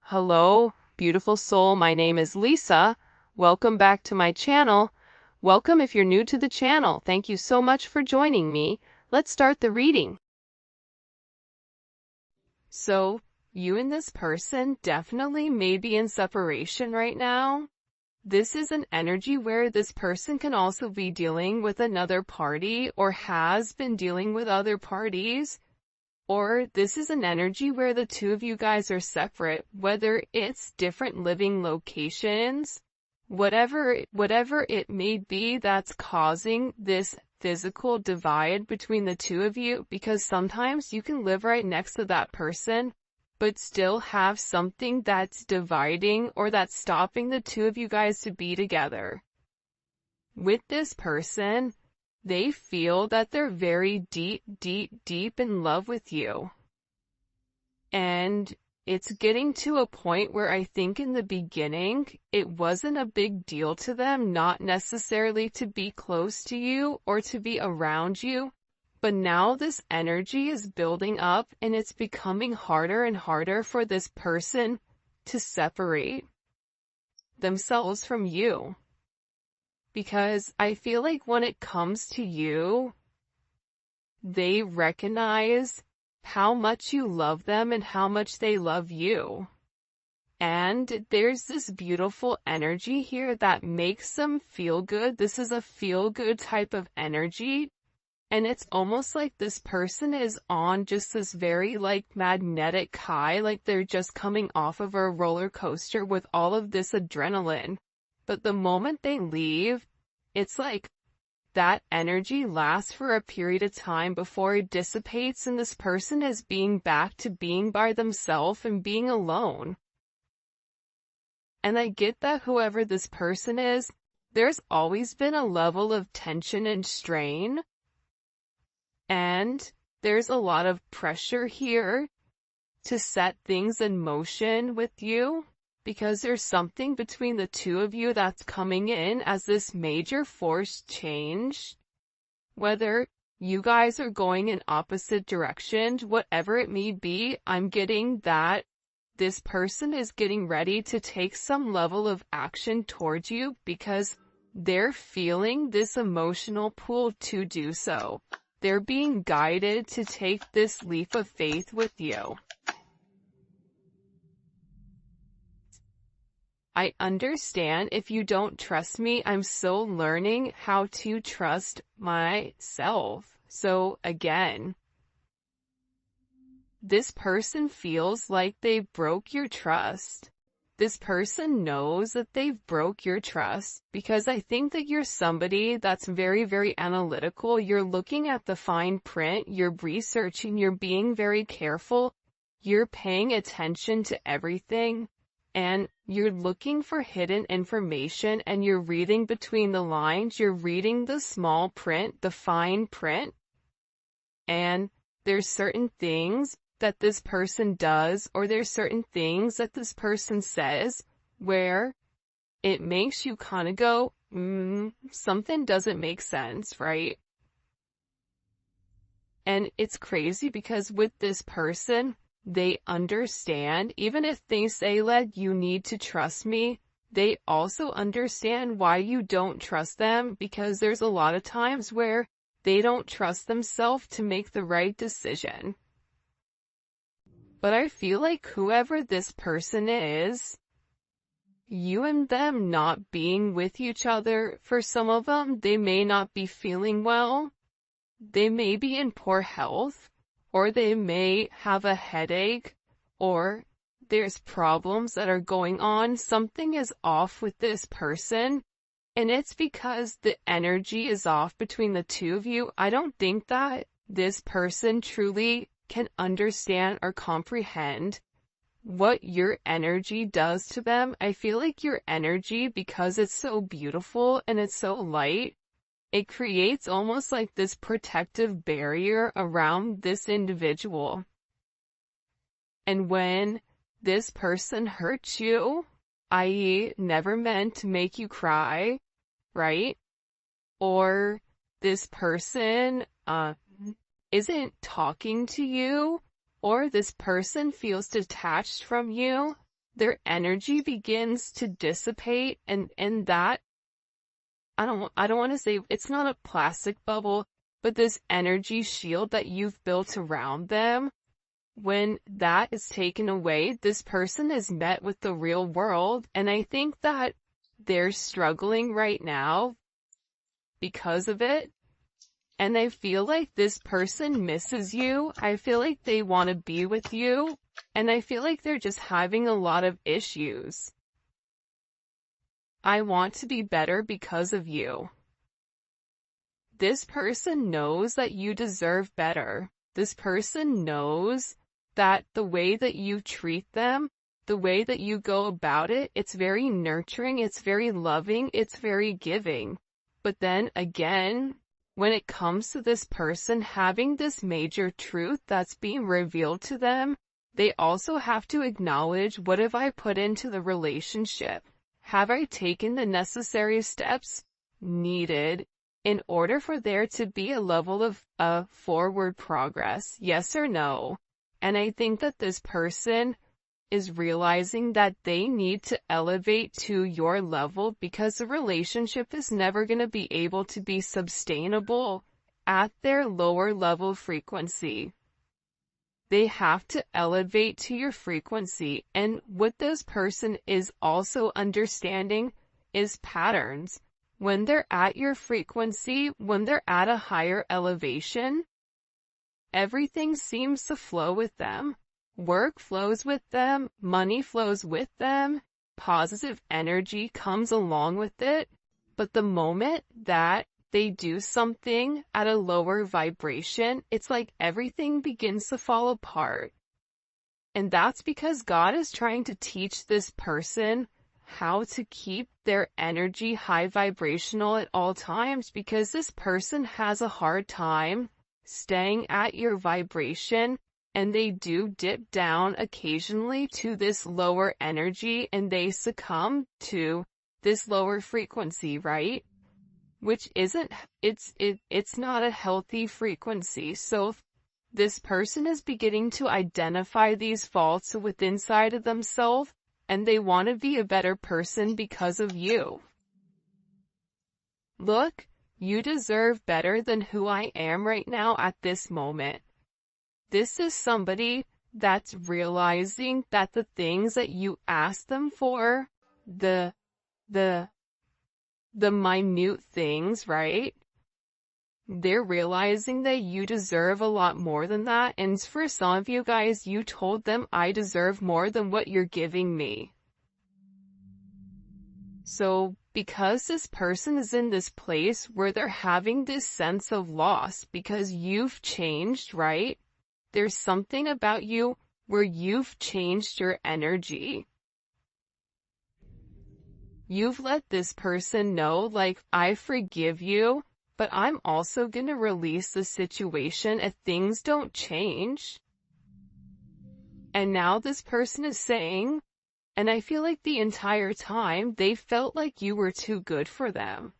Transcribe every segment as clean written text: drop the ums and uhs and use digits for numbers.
Hello, beautiful soul. My name is Lisa. Welcome back to my channel. Welcome if you're new to the channel. Thank you so much for joining me. Let's start the reading. So, you and this person definitely may be in separation right now. This is an energy where this person can also be dealing with another party or has been dealing with other parties. Or this is an energy where the two of you guys are separate, whether it's different living locations, whatever it may be that's causing this physical divide between the two of you, because sometimes you can live right next to that person, but still have something that's dividing or that's stopping the two of you guys to be together. With this person, they feel that they're very deep in love with you. And it's getting to a point where I think in the beginning, it wasn't a big deal to them, not necessarily to be close to you or to be around you. But now this energy is building up and it's becoming harder and harder for this person to separate themselves from you. Because I feel like when it comes to you, they recognize how much you love them and how much they love you. And there's this beautiful energy here that makes them feel good. This is a feel-good type of energy. And it's almost like this person is on just this very magnetic high, like they're just coming off of a roller coaster with all of this adrenaline. But the moment they leave, it's like that energy lasts for a period of time before it dissipates and this person is being back to being by themselves and being alone. And I get that whoever this person is, there's always been a level of tension and strain. And there's a lot of pressure here to set things in motion with you. Because there's something between the two of you that's coming in as this major force change. Whether you guys are going in opposite directions, whatever it may be, I'm getting that this person is getting ready to take some level of action towards you because they're feeling this emotional pull to do so. They're being guided to take this leap of faith with you. I understand if you don't trust me. I'm still learning how to trust myself. So again, this person feels like they broke your trust. This person knows that they've broke your trust because I think that you're somebody that's very, very analytical. You're looking at the fine print, you're researching, you're being very careful, you're paying attention to everything. And you're looking for hidden information and you're reading between the lines, you're reading the small print, the fine print. And there's certain things that this person does or there's certain things that this person says where it makes you kind of go, something doesn't make sense, right? And it's crazy because with this person, they understand, even if they say that you need to trust me, they also understand why you don't trust them because there's a lot of times where they don't trust themselves to make the right decision. But I feel like whoever this person is, you and them not being with each other, for some of them, they may not be feeling well, they may be in poor health, or they may have a headache, or there's problems that are going on. Something is off with this person, and it's because the energy is off between the two of you. I don't think that this person truly can understand or comprehend what your energy does to them. I feel like your energy, because it's so beautiful and it's so light, it creates almost like this protective barrier around this individual. And when this person hurts you, i.e. never meant to make you cry, right? Or this person isn't talking to you, or this person feels detached from you, their energy begins to dissipate, and that, I don't want to say it's not a plastic bubble, but this energy shield that you've built around them, when that is taken away, this person is met with the real world. And I think that they're struggling right now because of it. And I feel like this person misses you. I feel like they want to be with you. And I feel like they're just having a lot of issues. I want to be better because of you. This person knows that you deserve better. This person knows that the way that you treat them, the way that you go about it, it's very nurturing, it's very loving, it's very giving. But then again, when it comes to this person having this major truth that's being revealed to them, they also have to acknowledge, what have I put into the relationship? Have I taken the necessary steps needed in order for there to be a level of forward progress? Yes or no? And I think that this person is realizing that they need to elevate to your level, because the relationship is never going to be able to be sustainable at their lower level frequency. They have to elevate to your frequency. And what this person is also understanding is patterns. When they're at your frequency, when they're at a higher elevation, everything seems to flow with them. Work flows with them, money flows with them, positive energy comes along with it. But the moment that they do something at a lower vibration, it's like everything begins to fall apart. And that's because God is trying to teach this person how to keep their energy high vibrational at all times, because this person has a hard time staying at your vibration, and they do dip down occasionally to this lower energy, and they succumb to this lower frequency, right? Which isn't, it's not a healthy frequency. So this person is beginning to identify these faults within inside of themselves, and they want to be a better person because of you. Look, you deserve better than who I am right now at this moment. This is somebody that's realizing that the things that you ask them for, the minute things, right? They're realizing that you deserve a lot more than that. And for some of you guys, you told them, I deserve more than what you're giving me. So because this person is in this place where they're having this sense of loss because you've changed, right? There's something about you where you've changed your energy. You've let this person know, like, I forgive you, but I'm also going to release the situation if things don't change. And now this person is saying, and I feel like the entire time they felt like you were too good for them.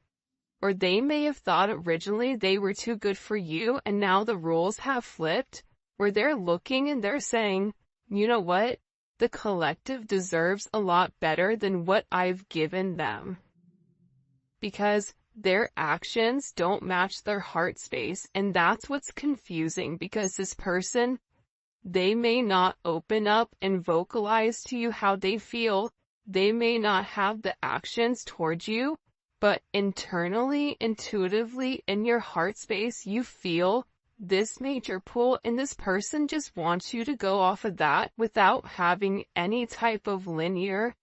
Or they may have thought originally they were too good for you, and now the roles have flipped, where they're looking and they're saying, you know what? The collective deserves a lot better than what I've given them. Because their actions don't match their heart space, and that's what's confusing, because this person, they may not open up and vocalize to you how they feel. They may not have the actions towards you, but internally, intuitively, in your heart space, you feel this major pull, and this person just wants you to go off of that without having any type of linear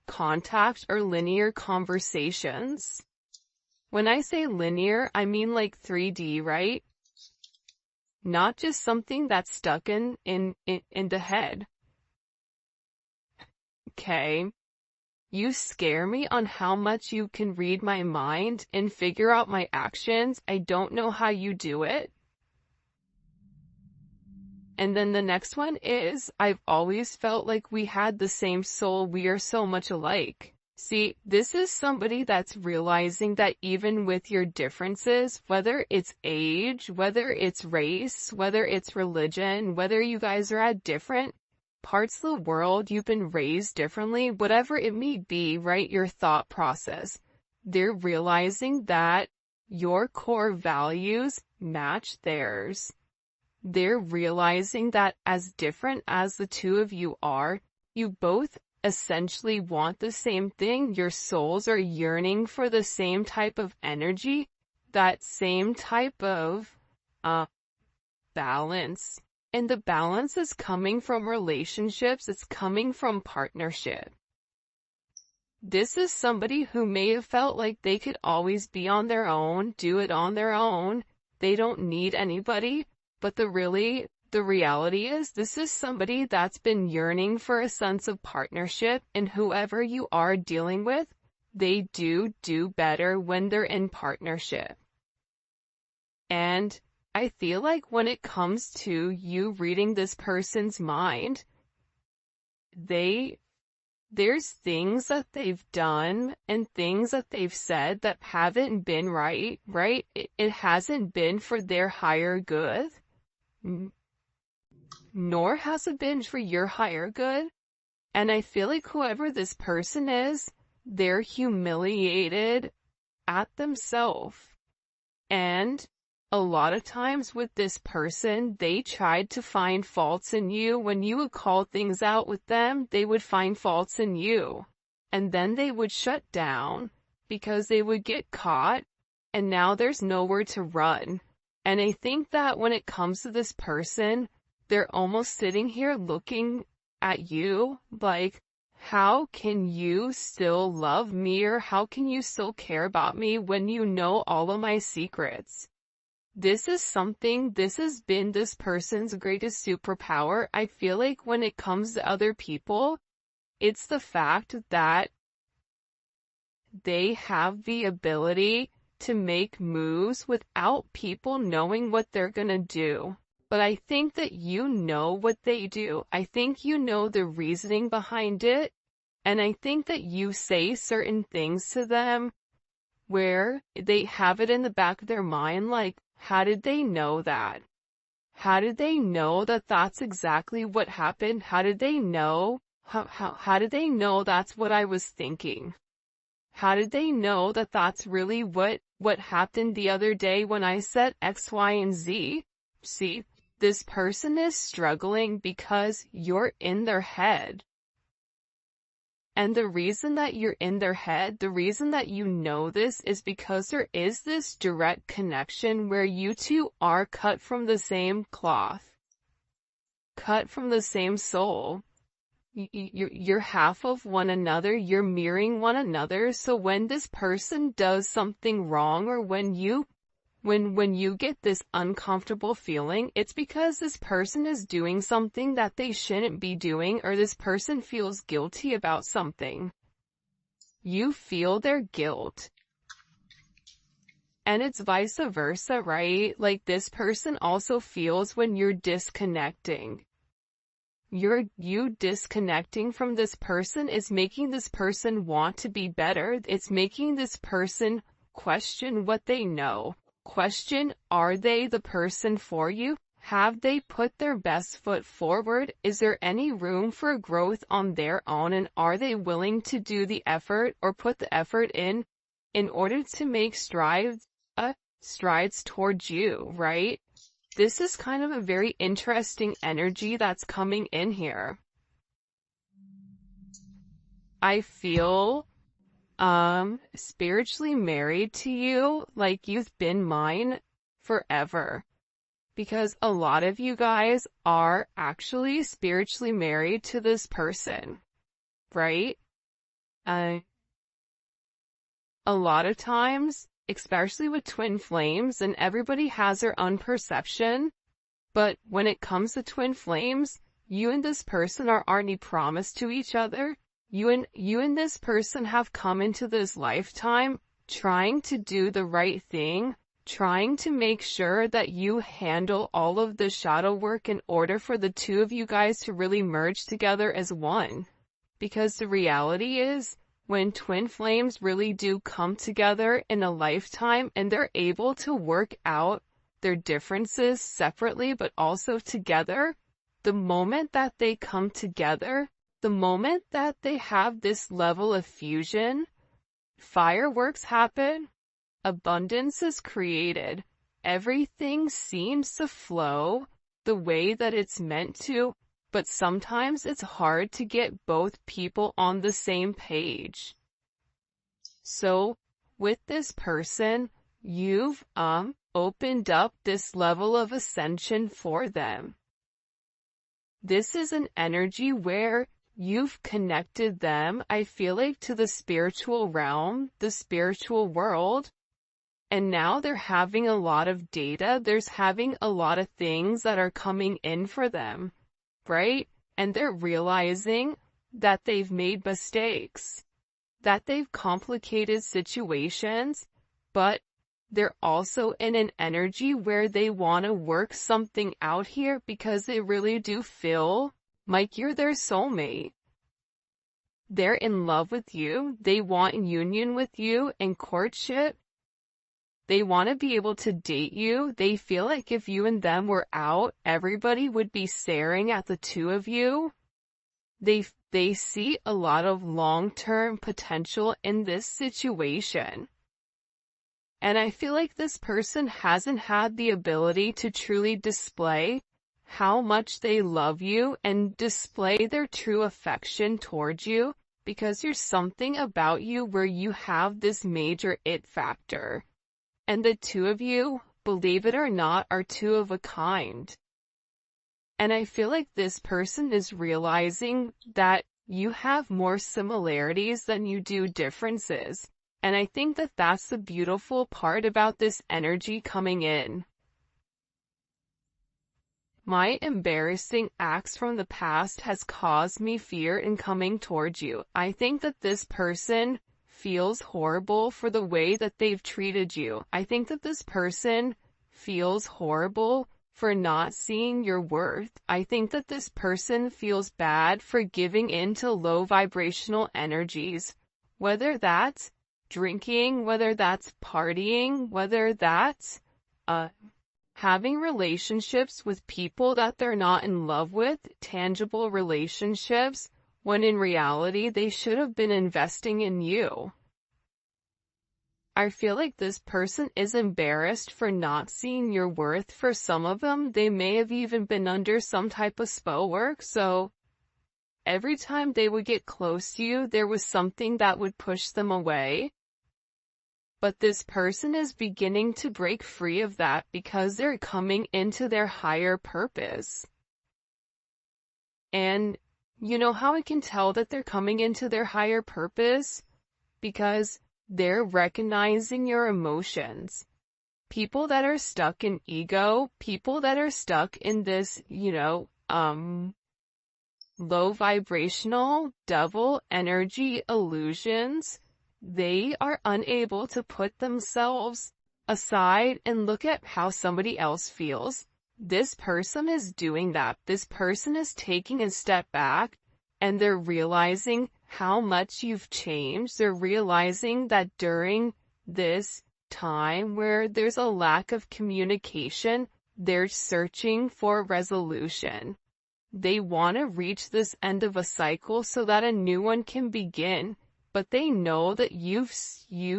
contact or linear conversations. When I say linear, I mean like 3D, right? Not just something that's stuck in the head. Okay. You scare me on how much you can read my mind and figure out my actions. I don't know how you do it. And then the next one is, I've always felt like we had the same soul. We are so much alike. See, this is somebody that's realizing that even with your differences, whether it's age, whether it's race, whether it's religion, whether you guys are at different parts of the world you've been raised differently, whatever it may be, right? Your thought process. They're realizing that your core values match theirs. They're realizing that as different as the two of you are, you both essentially want the same thing. Your souls are yearning for the same type of energy, that same type of balance. And the balance is coming from relationships. It's coming from partnership. This is somebody who may have felt like they could always be on their own, do it on their own. They don't need anybody. But the reality is this is somebody that's been yearning for a sense of partnership, and whoever you are dealing with, they do better when they're in partnership. And I feel like when it comes to you reading this person's mind, there's things that they've done and things that they've said that haven't been right? It hasn't been for their higher good, nor has it been for your higher good. And I feel like whoever this person is, they're humiliated at themselves. And a lot of times with this person, they tried to find faults in you. When you would call things out with them, they would find faults in you. And then they would shut down because they would get caught, and now there's nowhere to run. And I think that when it comes to this person, they're almost sitting here looking at you like, how can you still love me, or how can you still care about me when you know all of my secrets? This has been this person's greatest superpower. I feel like when it comes to other people, it's the fact that they have the ability to make moves without people knowing what they're gonna do. But I think that you know what they do. I think you know the reasoning behind it. And I think that you say certain things to them where they have it in the back of their mind, like, how did they know that? How did they know that that's exactly what happened? How did they know? How did they know that's what I was thinking? How did they know that that's really what happened the other day when I said X, Y, and Z? See, this person is struggling because you're in their head. And the reason that you're in their head, the reason that you know this, is because there is this direct connection where you two are cut from the same cloth, cut from the same soul. You're half of one another, you're mirroring one another. So when this person does something wrong, or when you get this uncomfortable feeling, it's because this person is doing something that they shouldn't be doing, or this person feels guilty about something. You feel their guilt. And it's vice versa, right? Like, this person also feels when you're disconnecting. You disconnecting from this person is making this person want to be better. It's making this person question what they know. Question, are they the person for you? Have they put their best foot forward? Is there any room for growth on their own? And are they willing to do the effort, or put the effort in order to make strides towards you, right? This is kind of a very interesting energy that's coming in here. I feel spiritually married to you, like you've been mine forever. Because a lot of you guys are actually spiritually married to this person, right? A lot of times, especially with twin flames, and everybody has their own perception, but when it comes to twin flames, you and this person are already promised to each other. You and this person have come into this lifetime trying to do the right thing, trying to make sure that you handle all of the shadow work in order for the two of you guys to really merge together as one. Because the reality is, when twin flames really do come together in a lifetime and they're able to work out their differences separately but also together, the moment that they come together, the moment that they have this level of fusion, fireworks happen, abundance is created, everything seems to flow the way that it's meant to, but sometimes it's hard to get both people on the same page. So, with this person, you've opened up this level of ascension for them. This is an energy where you've connected them, I feel like, to the spiritual realm, the spiritual world, and now they're having a lot of data, there's having a lot of things that are coming in for them, right? And they're realizing that they've made mistakes, that they've complicated situations, but they're also in an energy where they want to work something out here because they really do feel like you're their soulmate. They're in love with you. They want union with you and courtship. They want to be able to date you. They feel like if you and them were out, everybody would be staring at the two of you. They see a lot of long-term potential in this situation. And I feel like this person hasn't had the ability to truly display how much they love you and display their true affection towards you, because there's something about you where you have this major it factor. And the two of you, believe it or not, are two of a kind. And I feel like this person is realizing that you have more similarities than you do differences. And I think that that's the beautiful part about this energy coming in. My embarrassing acts from the past has caused me fear in coming towards you. I think that this person feels horrible for the way that they've treated you. I think that this person feels horrible for not seeing your worth. I think that this person feels bad for giving in to low vibrational energies, whether that's drinking, whether that's partying, whether that's having relationships with people that they're not in love with, tangible relationships, when in reality they should have been investing in you. I feel like this person is embarrassed for not seeing your worth. For some of them, they may have even been under some type of spell work, so every time they would get close to you, there was something that would push them away. But this person is beginning to break free of that because they're coming into their higher purpose. And you know how I can tell that they're coming into their higher purpose? Because they're recognizing your emotions. People that are stuck in ego, people that are stuck in this, low vibrational devil energy illusions, they are unable to put themselves aside and look at how somebody else feels. This person is doing that. This person is taking a step back and they're realizing how much you've changed. They're realizing that during this time where there's a lack of communication, they're searching for resolution. They want to reach this end of a cycle so that a new one can begin. But they know that you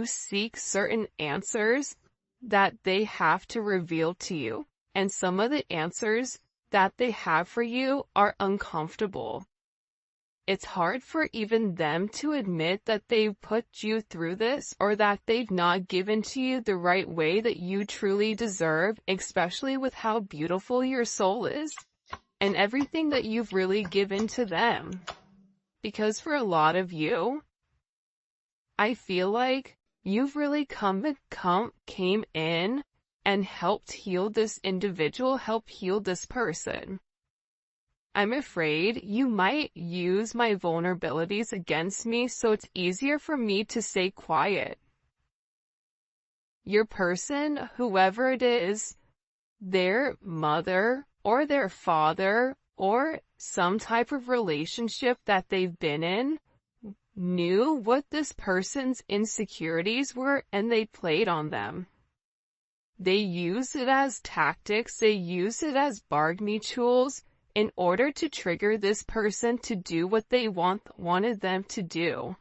seek certain answers that they have to reveal to you. And some of the answers that they have for you are uncomfortable. It's hard for even them to admit that they've put you through this, or that they've not given to you the right way that you truly deserve, especially with how beautiful your soul is and everything that you've really given to them. Because for a lot of you, I feel like you've really came in and helped heal this individual, help heal this person. I'm afraid you might use my vulnerabilities against me, so it's easier for me to stay quiet. Your person, whoever it is, their mother or their father or some type of relationship that they've been in, knew what this person's insecurities were and they played on them. They used it as tactics, they used it as bargaining tools, in order to trigger this person to do what they wanted them to do.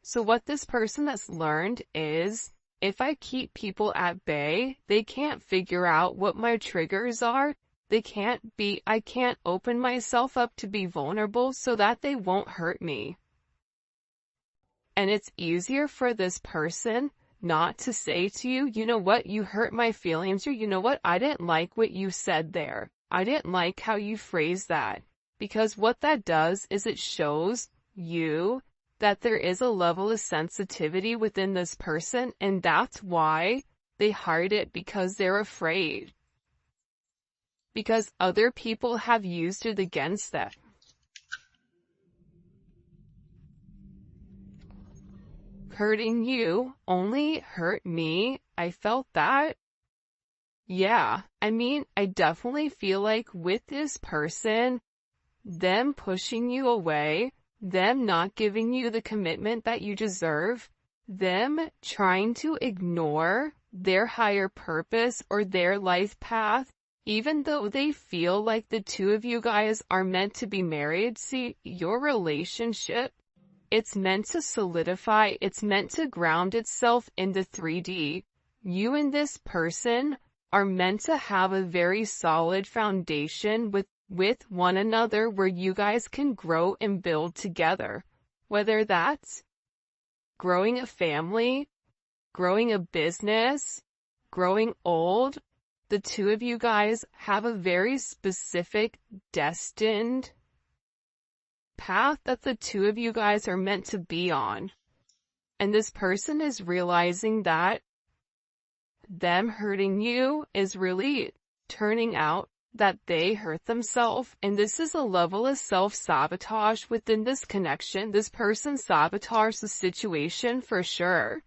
So what this person has learned is, if I keep people at bay, they can't figure out what my triggers are. I can't open myself up to be vulnerable so that they won't hurt me. And it's easier for this person not to say to you, you know what, you hurt my feelings, or you know what, I didn't like what you said there. I didn't like how you phrased that. Because what that does is it shows you that there is a level of sensitivity within this person, and that's why they hide it, because they're afraid. Because other people have used it against them. Hurting you only hurt me. I felt that. Yeah, I mean, I definitely feel like with this person, them pushing you away, them not giving you the commitment that you deserve, them trying to ignore their higher purpose or their life path, even though they feel like the two of you guys are meant to be married. See, your relationship, it's meant to solidify, it's meant to ground itself in the 3D. You and this person are meant to have a very solid foundation with one another where you guys can grow and build together. Whether that's growing a family, growing a business, growing old, the two of you guys have a very specific destined path that the two of you guys are meant to be on. And this person is realizing that them hurting you is really turning out that they hurt themselves, and this is a level of self-sabotage within this connection. This person sabotaged the situation for sure.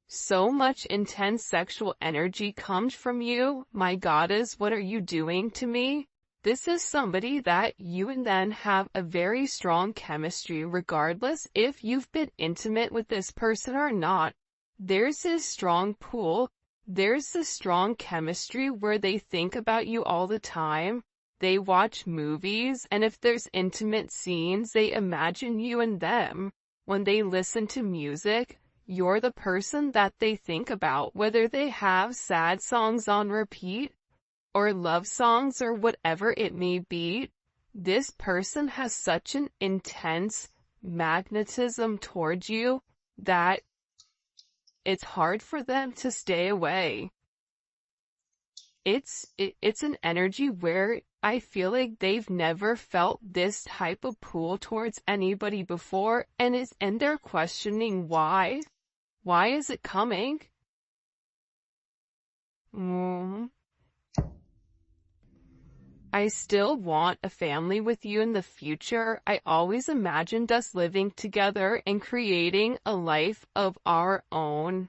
So much intense sexual energy comes from you. My goddess, what are you doing to me? This is somebody that you and them have a very strong chemistry, regardless if you've been intimate with this person or not. There's this strong pull. There's this strong chemistry where they think about you all the time. They watch movies, and if there's intimate scenes, they imagine you and them. When they listen to music, you're the person that they think about, whether they have sad songs on repeat, or love songs, or whatever it may be. This person has such an intense magnetism towards you that it's hard for them to stay away. It's an energy where I feel like they've never felt this type of pull towards anybody before, and they're questioning why. Why is it coming? I still want a family with you in the future. I always imagined us living together and creating a life of our own.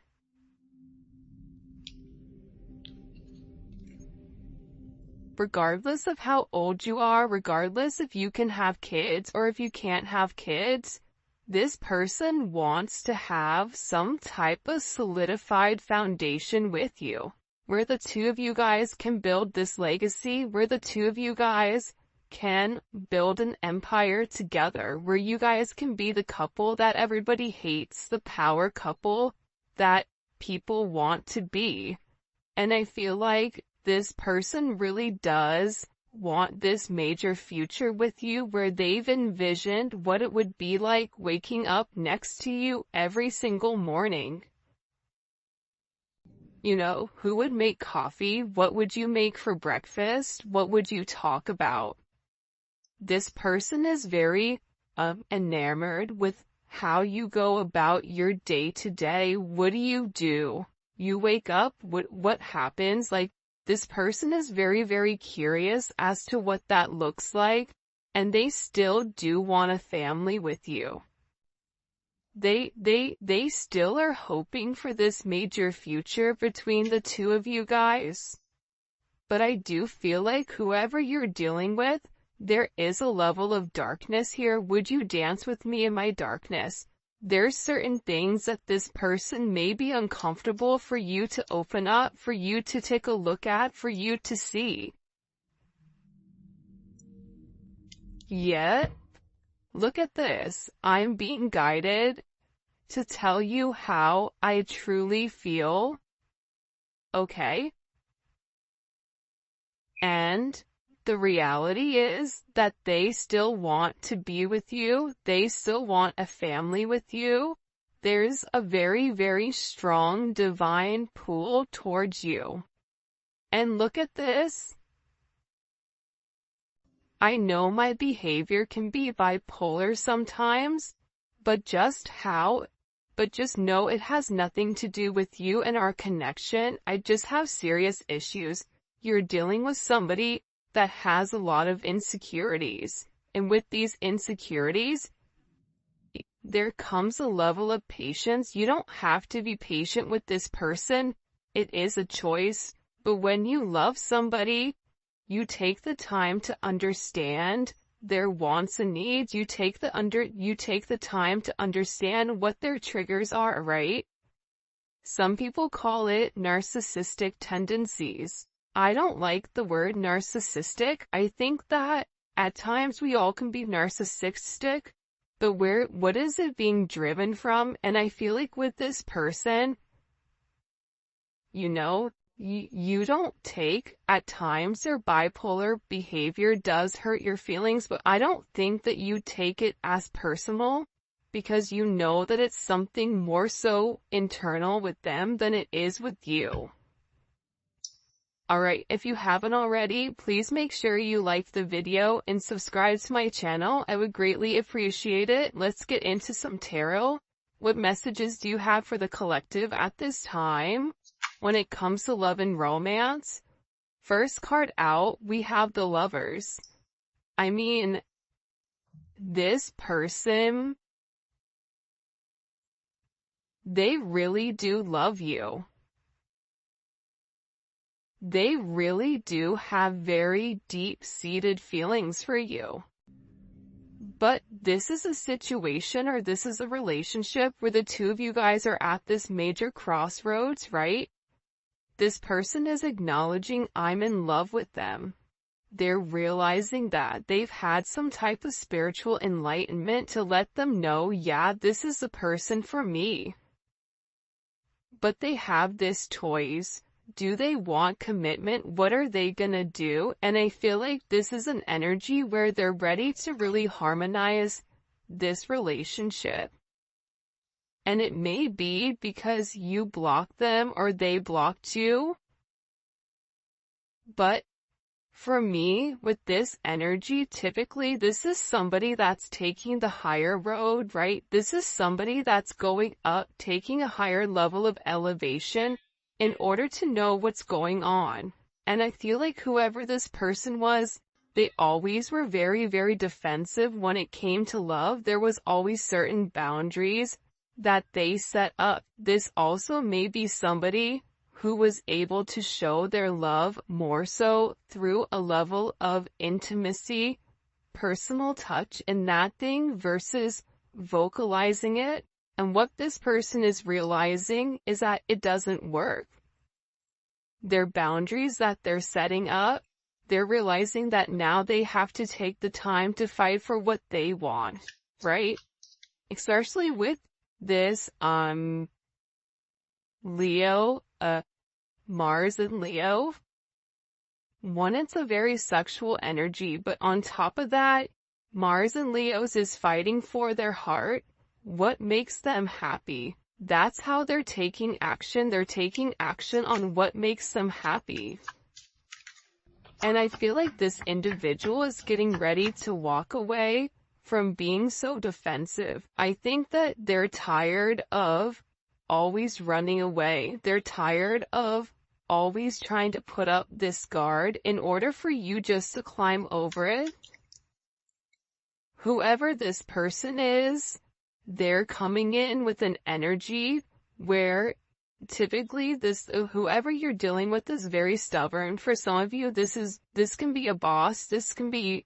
Regardless of how old you are, regardless if you can have kids or if you can't have kids, this person wants to have some type of solidified foundation with you, where the two of you guys can build this legacy, where the two of you guys can build an empire together, where you guys can be the couple that everybody hates, the power couple that people want to be. And I feel like this person really does want this major future with you, where they've envisioned what it would be like waking up next to you every single morning. You know, who would make coffee? What would you make for breakfast? What would you talk about? This person is very enamored with how you go about your day to day. What do? You wake up, what happens? Like, this person is very, very curious as to what that looks like, and they still do want a family with you. They still are hoping for this major future between the two of you guys. But I do feel like whoever you're dealing with, there is a level of darkness here. Would you dance with me in my darkness? There's certain things that this person may be uncomfortable for you to open up, for you to take a look at, for you to see. Yet, look at this. I'm being guided to tell you how I truly feel, okay? And the reality is that they still want to be with you. They still want a family with you. There's a very, very strong divine pull towards you. And look at this. I know my behavior can be bipolar sometimes, but just know it has nothing to do with you and our connection. I just have serious issues. You're dealing with somebody that has a lot of insecurities. And with these insecurities, there comes a level of patience. You don't have to be patient with this person. It is a choice. But when you love somebody, you take the time to understand their wants and needs. You take the time to understand what their triggers are, right? Some people call it narcissistic tendencies. I don't like the word narcissistic. I think that at times we all can be narcissistic, but what is it being driven from? And I feel like with this person, you don't take, at times their bipolar behavior does hurt your feelings, but I don't think that you take it as personal, because you know that it's something more so internal with them than it is with you. Alright, if you haven't already, please make sure you like the video and subscribe to my channel. I would greatly appreciate it. Let's get into some tarot. What messages do you have for the collective at this time when it comes to love and romance? First card out, we have the Lovers. I mean, this person, they really do love you. They really do have very deep-seated feelings for you. But this is a situation, or this is a relationship where the two of you guys are at this major crossroads, right? This person is acknowledging I'm in love with them. They're realizing that they've had some type of spiritual enlightenment to let them know, yeah, this is the person for me. But they have this choice. Do they want commitment? What are they gonna do? And I feel like this is an energy where they're ready to really harmonize this relationship. And it may be because you blocked them or they blocked you. But for me, with this energy, typically this is somebody that's taking the higher road, right? This is somebody that's going up, taking a higher level of elevation in order to know what's going on. And I feel like whoever this person was, they always were very, very defensive when it came to love. There was always certain boundaries that they set up. This also may be somebody who was able to show their love more so through a level of intimacy, personal touch in that thing versus vocalizing it. And what this person is realizing is that it doesn't work. Their boundaries that they're setting up, they're realizing that now they have to take the time to fight for what they want, right? Especially with this, Leo, Mars and Leo. One, it's a very sexual energy, but on top of that, Mars and Leo's is fighting for their heart. What makes them happy? That's how they're taking action. They're taking action on what makes them happy. And I feel like this individual is getting ready to walk away from being so defensive. I think that they're tired of always running away. They're tired of always trying to put up this guard in order for you just to climb over it. Whoever this person is, they're coming in with an energy where typically whoever you're dealing with is very stubborn. For some of you, this can be a boss, this can be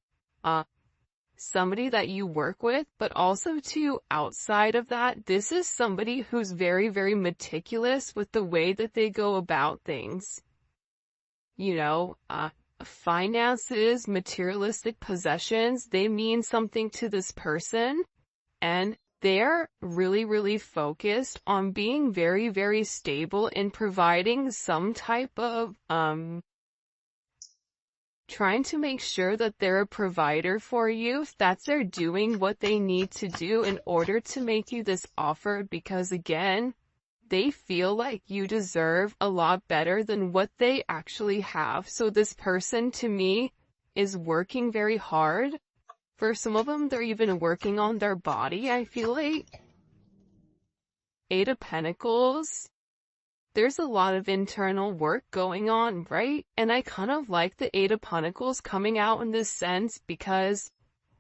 somebody that you work with, but also too outside of that, this is somebody who's very, very meticulous with the way that they go about things. finances, materialistic possessions, they mean something to this person, and they're really, really focused on being very, very stable in providing some type of, trying to make sure that they're a provider for you. That's they're doing what they need to do in order to make you this offer, because again, they feel like you deserve a lot better than what they actually have. So this person, to me, is working very hard. For some of them, they're even working on their body, I feel like. Eight of Pentacles. There's a lot of internal work going on, right? And I kind of like the Eight of Pentacles coming out in this sense, because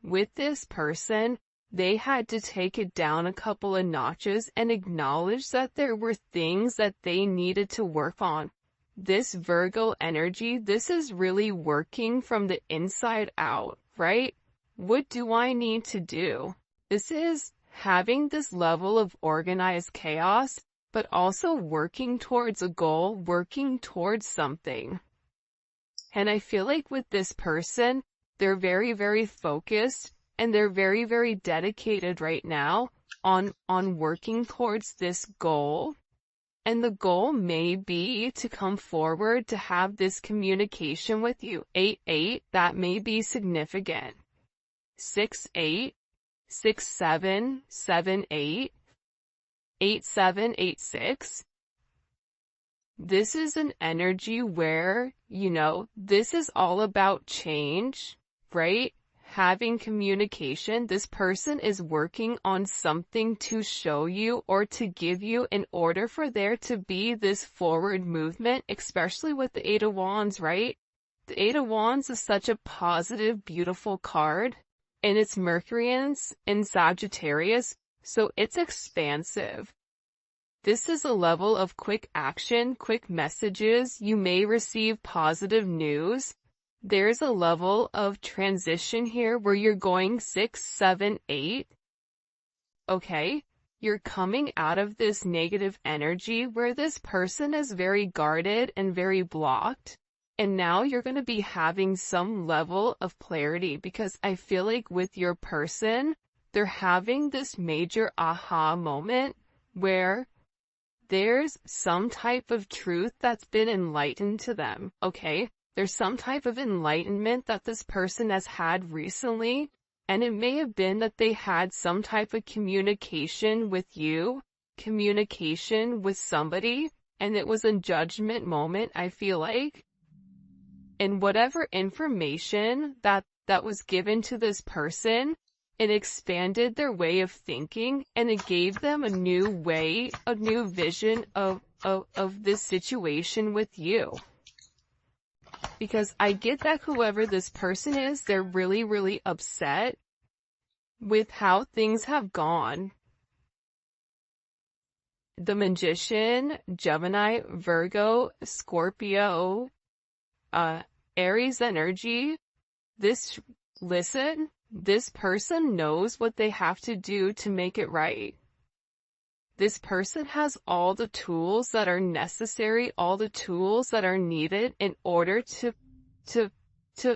with this person, they had to take it down a couple of notches and acknowledge that there were things that they needed to work on. This Virgo energy, this is really working from the inside out, right? What do I need to do? This is having this level of organized chaos, but also working towards a goal, working towards something. And I feel like with this person, they're very, very focused, and they're very, very dedicated right now on working towards this goal. And the goal may be to come forward to have this communication with you. 8-8, that may be significant. 6-8, 6-7, 7-8, 8-7, 8-6. This is an energy where, this is all about change, right? Having communication. This person is working on something to show you or to give you in order for there to be this forward movement, especially with the Eight of Wands, right? The Eight of Wands is such a positive, beautiful card, and it's Mercury in Sagittarius, so it's expansive. This is a level of quick action, quick messages. You may receive positive news. There's a level of transition here where you're going 6, 7, 8. Okay? You're coming out of this negative energy where this person is very guarded and very blocked. And now you're going to be having some level of clarity, because I feel like with your person, they're having this major aha moment where there's some type of truth that's been enlightened to them, okay? There's some type of enlightenment that this person has had recently, and it may have been that they had some type of communication with you, communication with somebody, and it was a judgment moment, I feel like. And whatever information that was given to this person, it expanded their way of thinking, and it gave them a new way, a new vision of this situation with you. Because I get that whoever this person is, they're really, really upset with how things have gone. The Magician, Gemini, Virgo, Scorpio, Aries energy. This person knows what they have to do to make it right. This person has all the tools that are necessary, all the tools that are needed in order to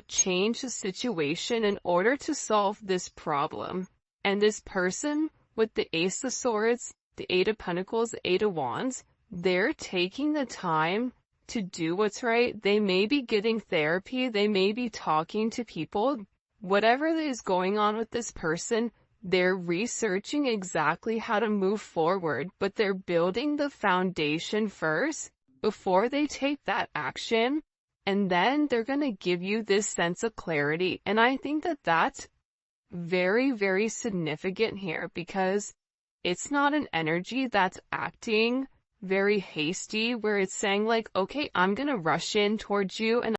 change the situation, in order to solve this problem. And this person with the Ace of Swords, the Eight of Pentacles, the Eight of Wands, they're taking the time to do what's right. They may be getting therapy, they may be talking to people. Whatever is going on with this person, they're researching exactly how to move forward, but they're building the foundation first before they take that action, and then they're going to give you this sense of clarity. And I think that that's very, very significant here, because it's not an energy that's acting very hasty, where it's saying like, okay, I'm going to rush in towards you and